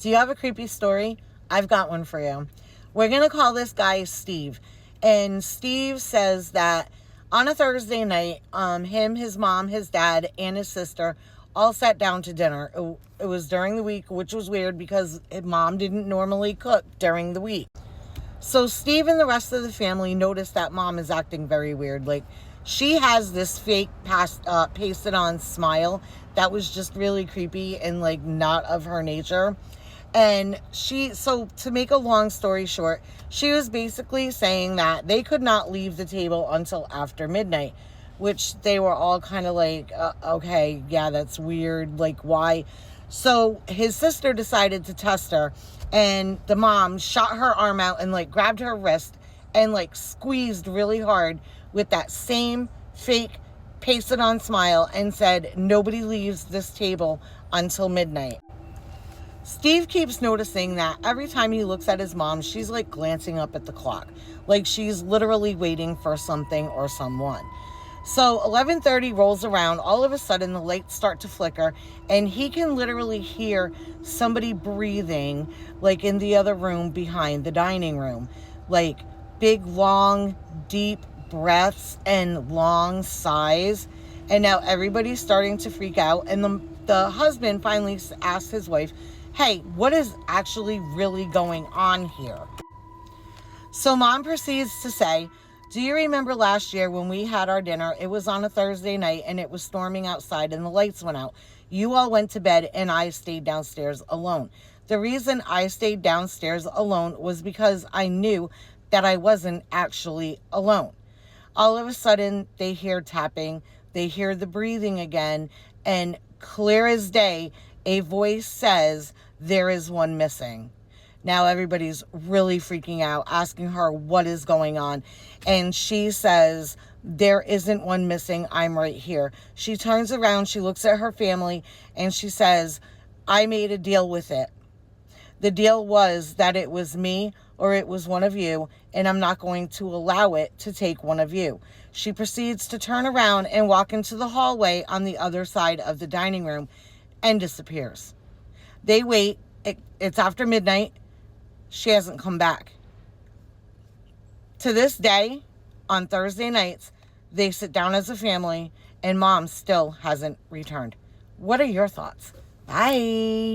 Do you have a creepy story? I've got one for you. We're going to call this guy Steve. And Steve says that on a Thursday night, him, his mom, his dad, and his sister all sat down to dinner. It was during the week, which was weird because his mom didn't normally cook during the week. So Steve and the rest of the family noticed that mom is acting very weird. Like, she has this fake pasted on smile that was just really creepy and like not of her nature. And so to make a long story short, she was basically saying that they could not leave the table until after midnight, which they were all kind of like, okay, yeah, that's weird. Like, why? So his sister decided to test her, and the mom shot her arm out and like grabbed her wrist and like squeezed really hard with that same fake pasted on smile and said, nobody leaves this table until midnight. Steve keeps noticing that every time he looks at his mom, she's like glancing up at the clock, like she's literally waiting for something or someone. So 11:30 rolls around. All of a sudden, the lights start to flicker, and he can literally hear somebody breathing, like in the other room behind the dining room, like big, long, deep breaths and long sighs. And now everybody's starting to freak out, and the husband finally asks his wife, hey, what is actually really going on here? So mom proceeds to say, do you remember last year when we had our dinner? It was on a Thursday night and it was storming outside and the lights went out. You all went to bed and I stayed downstairs alone. The reason I stayed downstairs alone was because I knew that I wasn't actually alone. All of a sudden, they hear tapping, they hear the breathing again, and clear as day, a voice says, there is one missing. Now everybody's really freaking out, asking her what is going on. And she says, there isn't one missing. I'm right here. She turns around, she looks at her family, and she says, I made a deal with it. The deal was that it was me or it was one of you, and I'm not going to allow it to take one of you. She proceeds to turn around and walk into the hallway on the other side of the dining room and disappears. They wait. It's after midnight. She hasn't come back. To this day, on Thursday nights, they sit down as a family and mom still hasn't returned. What are your thoughts? Bye.